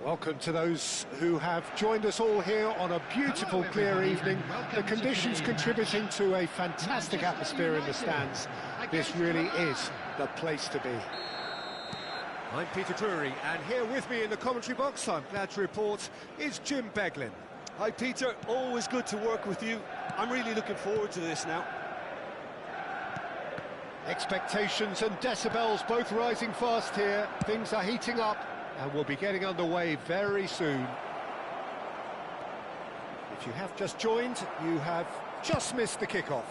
Welcome to those who have joined us all here on a beautiful, clear evening. The conditions contributing to a fantastic atmosphere in the stands. This really is the place to be. I'm Peter Drury, and here with me in the commentary box, I'm glad to report, is Jim Beglin. Hi Peter, always good to work with you. I'm really looking forward to this now. Expectations and decibels both rising fast here. Things are heating up, and we'll be getting underway very soon. If you have just joined, you have just missed the kickoff.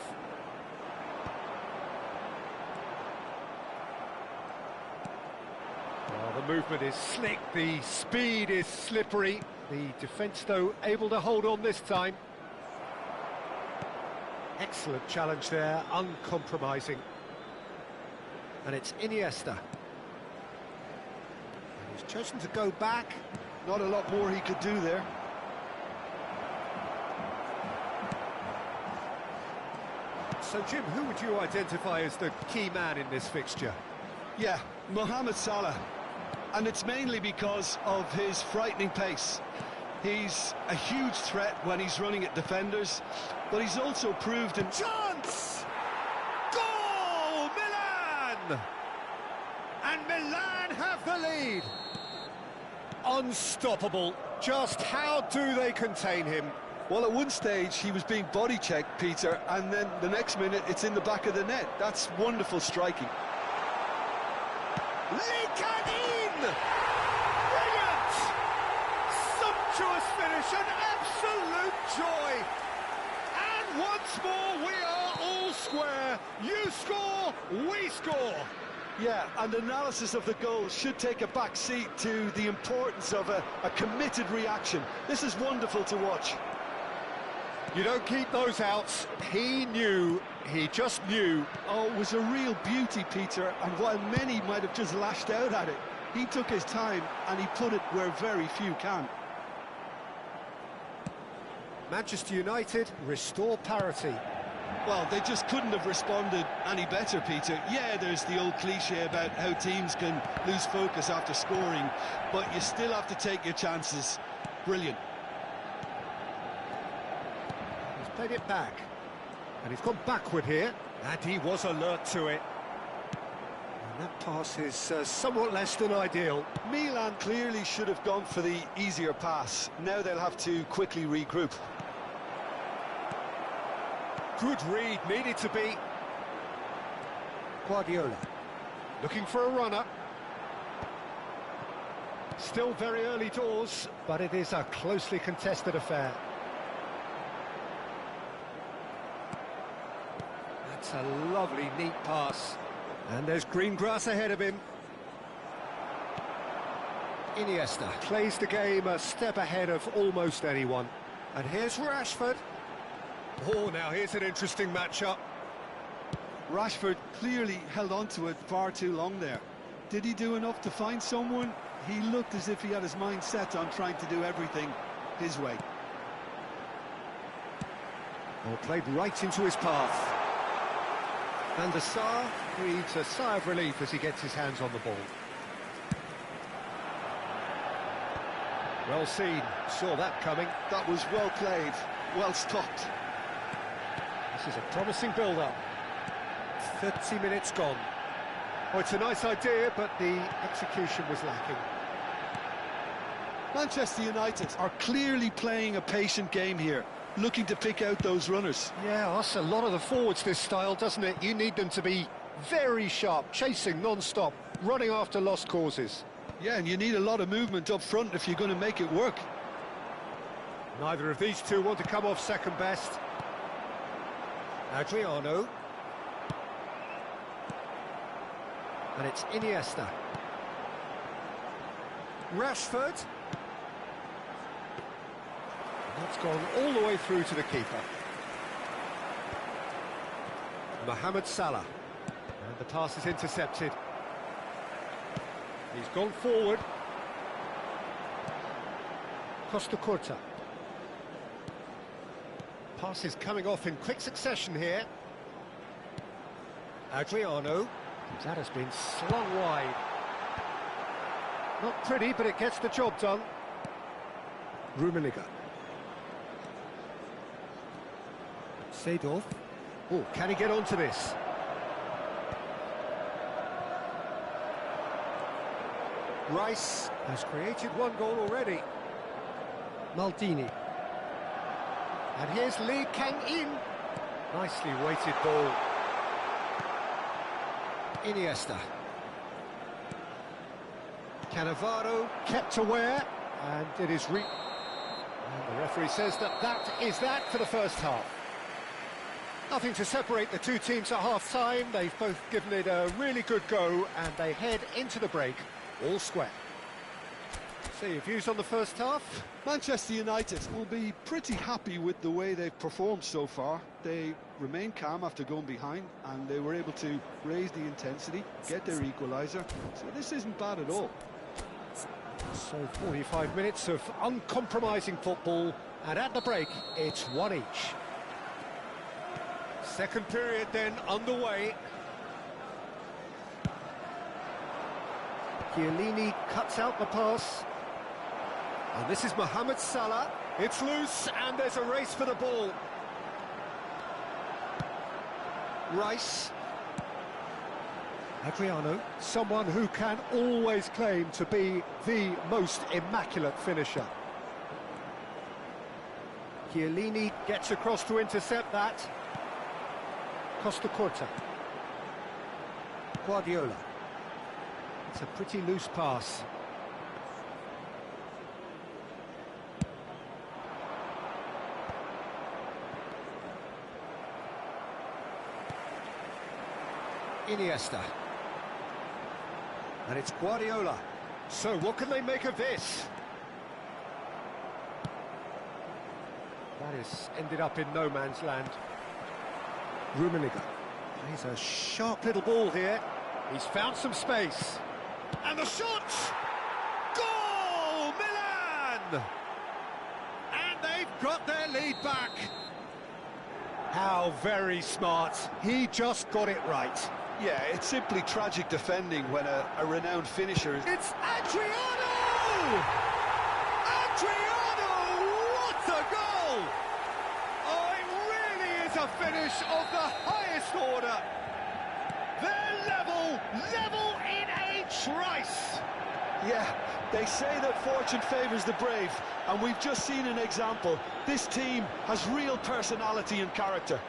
Well, the movement is slick, the speed is slippery. The defence, though, able to hold on this time. Excellent challenge there, uncompromising. And it's Iniesta. He's chosen to go back. Not a lot more he could do there. So, Jim, who would you identify as the key man in this fixture? Yeah, Mohamed Salah. And it's mainly because of his frightening pace. He's a huge threat when he's running at defenders, but he's also proved in... Chance! Goal! Milan! And Milan have the lead. Unstoppable. Just how do they contain him? Well, at one stage he was being body checked, Peter, and then the next minute it's in the back of the net. That's wonderful striking. Brilliant! Sumptuous finish, an absolute joy. And once more we are all square. You score, we score. Yeah, and analysis of the goal should take a back seat to the importance of a committed reaction. This is wonderful to watch. You don't keep those outs. He knew, he just knew. Oh, it was a real beauty, Peter, and while many might have just lashed out at it, he took his time and he put it where very few can. Manchester United restore parity. Well, they just couldn't have responded any better, Peter. Yeah, there's the old cliche about how teams can lose focus after scoring, but you still have to take your chances. Brilliant. He's played it back, and he's gone backward here, and he was alert to it. And that pass is somewhat less than ideal. Milan clearly should have gone for the easier pass. Now they'll have to quickly regroup. Good read, needed to be. Guardiola, looking for a runner. Still very early doors, but it is a closely contested affair. That's a lovely, neat pass. And there's green grass ahead of him. Iniesta plays the game a step ahead of almost anyone. And here's Rashford. Oh, now here's an interesting matchup. Rashford clearly held on to it far too long there. Did he do enough to find someone? He looked as if he had his mind set on trying to do everything his way. Well, played right into his path. And the Sar breathes a sigh of relief as he gets his hands on the ball. Well seen, saw that coming. That was well played, well stopped. This is a promising build-up. 30 minutes gone. Oh, it's a nice idea, but the execution was lacking. Manchester United are clearly playing a patient game here, looking to pick out those runners. Yeah, that's a lot of the forwards, this style, doesn't it? You need them to be very sharp, chasing non-stop, running after lost causes. Yeah, and you need a lot of movement up front if you're going to make it work. Neither of these two want to come off second best. Adriano. And it's Iniesta. Rashford. That's gone all the way through to the keeper. Mohamed Salah. And the pass is intercepted. He's gone forward. Costa Curta. Pass is coming off in quick succession here. Adriano. That has been slung wide. Not pretty, but it gets the job done. Rummenigge. Seedorf. Oh, can he get onto this? Rice has created one goal already. Maldini. And here's Lee Kang-in. Nicely weighted ball. Iniesta. Cannavaro kept aware, and it is and the referee says that is that for the first half. Nothing to separate the two teams at half-time. They've both given it a really good go, and they head into the break all square. So your views on the first half? Manchester United will be pretty happy with the way they've performed so far. They remain calm after going behind, and they were able to raise the intensity, get their equaliser. So this isn't bad at all. So 45 minutes of uncompromising football, and at the break, it's one each. Second period then underway. Chiellini cuts out the pass. And this is Mohamed Salah. It's loose, and there's a race for the ball. Rice. Adriano, someone who can always claim to be the most immaculate finisher. Chiellini gets across to intercept that. Costa Curta. Guardiola. It's a pretty loose pass. Iniesta. And it's Guardiola. So what can they make of this? That has ended up in no man's land. Rummenigge. Plays a sharp little ball here. He's found some space. And the shot! Goal! Milan! And they've got their lead back. How very smart. He just got it right. Yeah, it's simply tragic defending when a renowned finisher... It's Adriano! Adriano! What a goal! Oh, it really is a finish of the highest order. They're level in H. Rice. Yeah, they say that fortune favours the brave, and we've just seen an example. This team has real personality and character.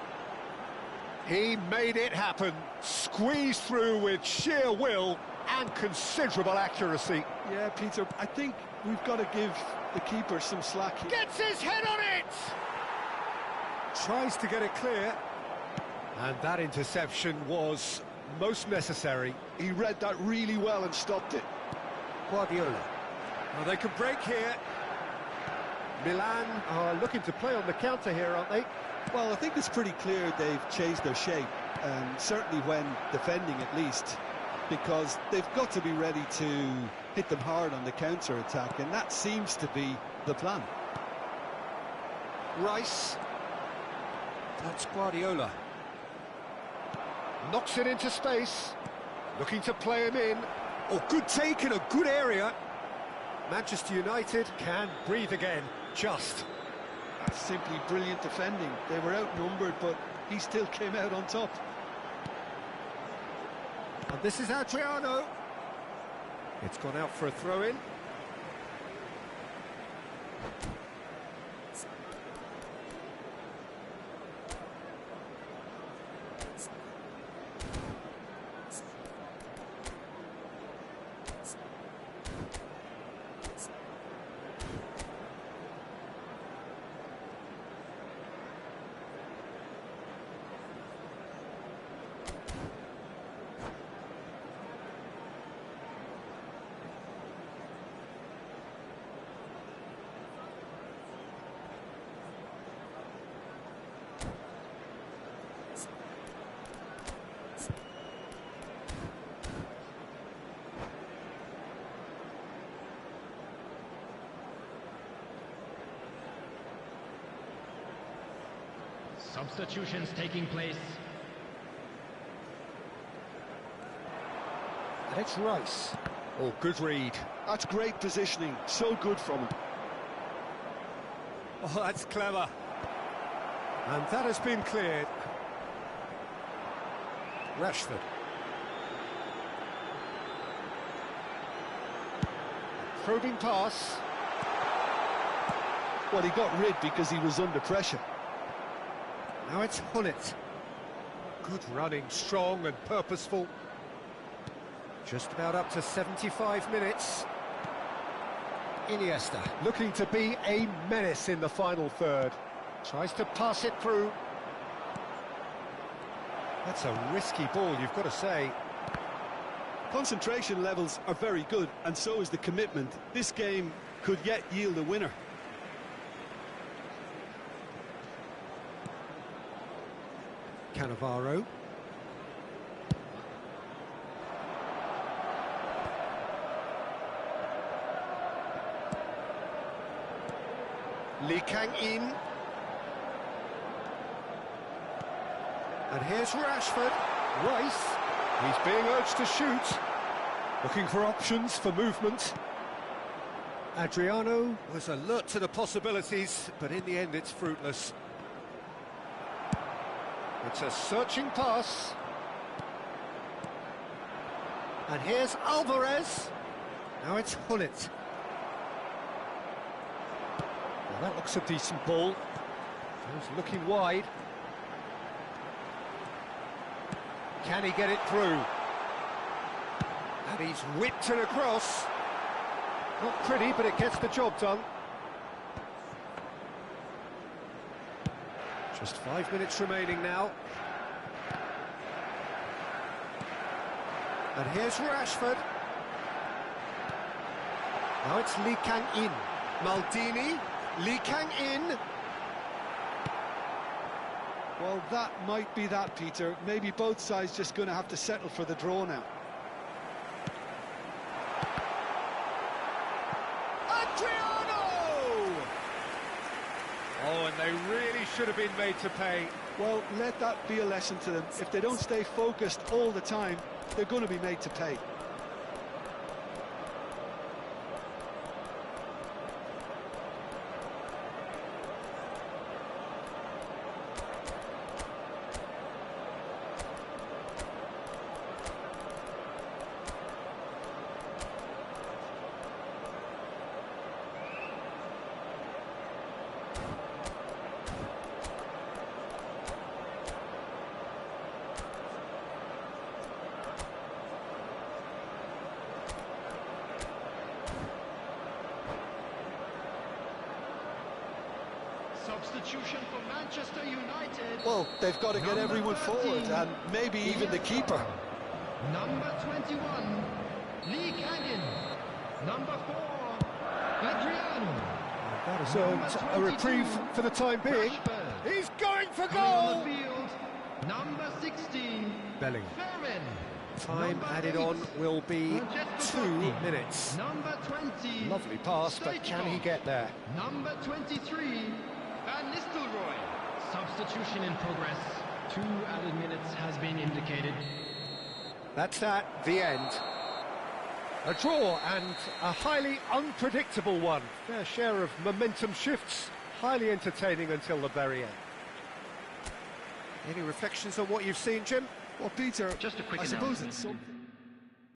He made it happen, squeezed through with sheer will and considerable accuracy. Yeah, Peter, I think we've got to give the keeper some slack. Gets his head on it! Tries to get it clear. And that interception was most necessary. He read that really well and stopped it. Guardiola. Well, they can break here. Milan are looking to play on the counter here, aren't they? Well, I think it's pretty clear they've changed their shape, certainly when defending at least, because they've got to be ready to hit them hard on the counter-attack, and that seems to be the plan. Rice. That's Guardiola. Knocks it into space. Looking to play him in. Oh, good take in a good area. Manchester United can breathe again, just. That's simply brilliant defending. They were outnumbered, but he still came out on top. And this is Adriano. It's gone out for a throw-in. Substitutions taking place. And it's Rice. Oh, good read. That's great positioning. So good from him. Oh, that's clever. And that has been cleared. Rashford. Probing pass. Well, he got rid because he was under pressure. Now it's Hullet. Good running, strong and purposeful. Just about up to 75 minutes. Iniesta looking to be a menace in the final third. Tries to pass it through. That's a risky ball, you've got to say. Concentration levels are very good, and so is the commitment. This game could yet yield a winner. Cannavaro. Lee Kang-in. And here's Rashford. Rice. He's being urged to shoot. Looking for options for movement. Adriano was alert to the possibilities, but in the end it's fruitless. It's a searching pass. And here's Alvarez. Now it's Hullet. Well, that looks a decent ball. He's looking wide. Can he get it through? And he's whipped it across. Not pretty, but it gets the job done. Just 5 minutes remaining now. And here's Rashford. Now it's Lee Kang-in. Maldini. Lee Kang-in. Well, that might be that, Peter. Maybe both sides just going to have to settle for the draw now. Adriano! Oh, and they really should have been made to pay. Well, let that be a lesson to them. If they don't stay focused all the time, they're going to be made to pay. Substitution for Manchester United. Well, they've got to get everyone forward, and maybe even the keeper. Number 21, Lee Kang-in. Number 4, Adriano. That has earned a reprieve for the time being. Rashford. He's going for Coming on goal! the field, number 16, Bellingham. Ferrin. Time Number added 8, on will be Francesco 2 Totti. minutes. Number 20, Lovely pass, but can he get there? Number 23, Van Nistelrooy. Substitution in progress. 2 added minutes has been indicated. That's that, the end. A draw and a highly unpredictable one. Fair share of momentum shifts, highly entertaining until the very end. Any reflections on what you've seen, Jim? Well, Peter, Just a quick I suppose announcement. it's something.